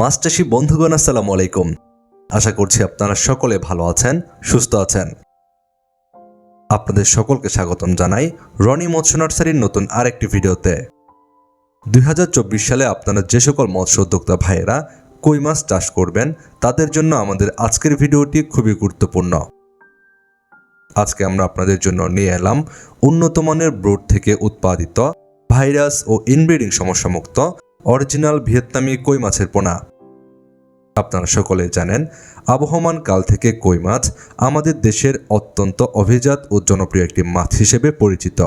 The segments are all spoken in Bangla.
মাছ চাষী বন্ধুগণ, আসসালামু আলাইকুম। আশা করছি আপনারা সকলে ভালো আছেন, সুস্থ আছেন। আপনাদের সকলকে স্বাগতম জানাই রনি মৎস্য নার্সারির নতুন আরেকটি ভিডিওতে। 2024 সালে আপনারা যে সকল মৎস্য উদ্যোক্তা ভাইয়েরা কই মাছ চাষ করবেন, তাদের জন্য আমাদের আজকের ভিডিওটি খুবই গুরুত্বপূর্ণ। আজকে আমরা আপনাদের জন্য নিয়ে এলাম উন্নত মানের ব্রুড থেকে উৎপাদিত ভাইরাস ও ইনব্রিডিং সমস্যামুক্ত অরিজিনাল ভিয়েতনামি কই মাছের পোনা। আপনারা সকলে জানেন, আবহমান কাল থেকে কই মাছ আমাদের দেশের অত্যন্ত অভিজাত ও জনপ্রিয় একটি মাছ হিসেবে পরিচিত।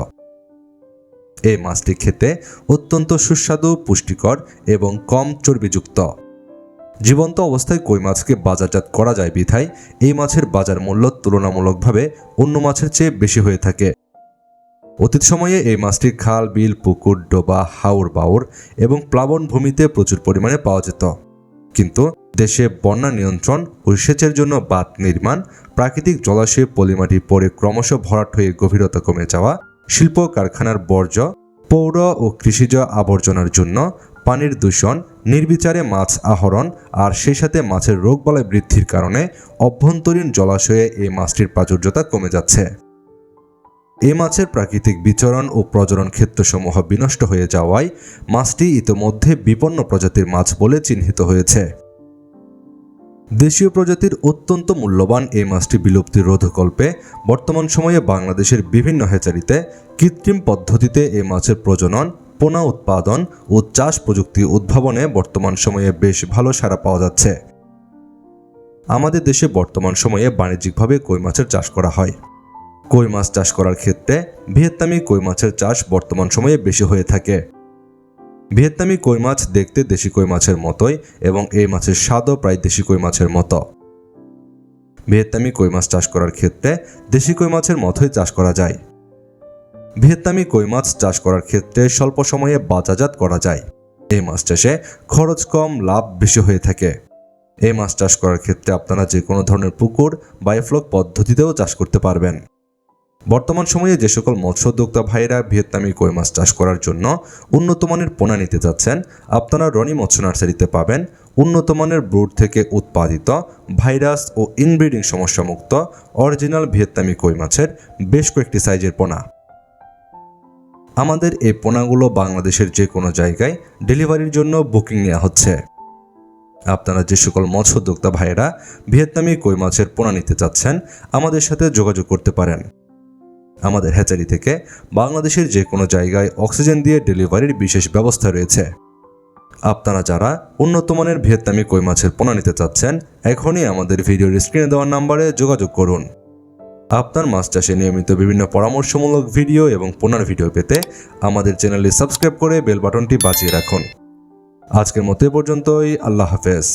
এই মাছটি খেতে অত্যন্ত সুস্বাদু, পুষ্টিকর এবং কম চর্বিযুক্ত। জীবন্ত অবস্থায় কই মাছকে বাজারজাত করা যায় বিধায় এই মাছের বাজার মূল্য তুলনামূলকভাবে অন্য মাছের চেয়ে বেশি হয়ে থাকে। অতীত সময়ে এই মাছটি খাল, বিল, পুকুর, ডোবা, হাওর বাওর এবং প্লাবন ভূমিতে প্রচুর পরিমাণে পাওয়া যেত। কিন্তু দেশে বন্যা নিয়ন্ত্রণ ও সেচের জন্য বাঁধ নির্মাণ, প্রাকৃতিক জলাশয়ে পলিমাটি পড়ে ক্রমশ ভরাট হয়ে গভীরতা কমে যাওয়া, শিল্প কারখানার বর্জ্য, পৌর ও কৃষিজ আবর্জনার জন্য পানির দূষণ, নির্বিচারে মাছ আহরণ আর সেই সাথে মাছের রোগবালাই বৃদ্ধির কারণে অভ্যন্তরীণ জলাশয়ে এই মাছটির প্রাচুর্যতা কমে যাচ্ছে। এই মাছের প্রাকৃতিক বিচরণ ও প্রজনন ক্ষেত্রসমূহ বিনষ্ট হয়ে যাওয়ায় মাছটি ইতোমধ্যে বিপন্ন প্রজাতির মাছ বলে চিহ্নিত হয়েছে। দেশীয় প্রজাতির অত্যন্ত মূল্যবান এই মাছটি বিলুপ্তি রোধকল্পে বর্তমান সময়ে বাংলাদেশের বিভিন্ন হ্যাচারিতে কৃত্রিম পদ্ধতিতে এই মাছের প্রজনন, পোনা উৎপাদন ও চাষ প্রযুক্তি উদ্ভাবনে বর্তমান সময়ে বেশ ভালো সাড়া পাওয়া যাচ্ছে। আমাদের দেশে বর্তমান সময়ে বাণিজ্যিকভাবে কই মাছের চাষ করা হয়। কই মাছ চাষ করার ক্ষেত্রে ভিয়েতনামি কই মাছের চাষ বর্তমান সময়ে বেশি হয়ে থাকে। ভিয়েতনামি কই মাছ দেখতে দেশি কই মাছের মতোই এবং এই মাছের স্বাদও প্রায় দেশি কই মাছের মতো। ভিয়েতনামি কই মাছ চাষ করার ক্ষেত্রে দেশি কই মাছের মতোই চাষ করা যায়। ভিয়েতনামি কই মাছ চাষ করার ক্ষেত্রে স্বল্প সময়ে বাজারজাত করা যায়। এই মাছ চাষে খরচ কম, লাভ বেশি হয়ে থাকে। এই মাছ চাষ করার ক্ষেত্রে আপনারা যে কোনো ধরনের পুকুর, বায়োফ্লক পদ্ধতিতেও চাষ করতে পারবেন। বর্তমান সময়ে যে সকল মৎস্য উদ্যোক্তা ভাইয়েরা ভিয়েতনামি কই মাছ চাষ করার জন্য উন্নত মানের পোনা নিতে যাচ্ছেন, আপনারা রনি মৎস্য নার্সারিতে পাবেন উন্নত মানের ব্রুড থেকে উৎপাদিত ভাইরাস ও ইনব্রিডিং সমস্যামুক্ত অরিজিনাল ভিয়েতনামি কই মাছের বেশ কয়েকটি সাইজের পোনা। আমাদের এই পোনাগুলো বাংলাদেশের যে কোনো জায়গায় ডেলিভারির জন্য বুকিং নেওয়া হচ্ছে। আপনারা যে সকল মৎস্য উদ্যোক্তা ভাইয়েরা ভিয়েতনামি কই মাছের পোনা নিতে চাচ্ছেন, আমাদের সাথে যোগাযোগ করতে পারেন। আমাদের হ্যাচারি থেকে বাংলাদেশের যে কোনো জায়গায় অক্সিজেন দিয়ে ডেলিভারির বিশেষ ব্যবস্থা রয়েছে। আপনারা যারা উন্নত মানের ভিয়েতনামি কই মাছের পোনা নিতে চাচ্ছেন, এখনই আমাদের ভিডিওর স্ক্রিনে দেওয়া নাম্বারে যোগাযোগ করুন। আপনার মাছ চাষে নিয়মিত বিভিন্ন পরামর্শমূলক ভিডিও এবং পোনার ভিডিও পেতে আমাদের চ্যানেলটি সাবস্ক্রাইব করে বেল বাটনটি বাজিয়ে রাখুন। আজকের মতো এ পর্যন্তই। আল্লাহ হাফেজ।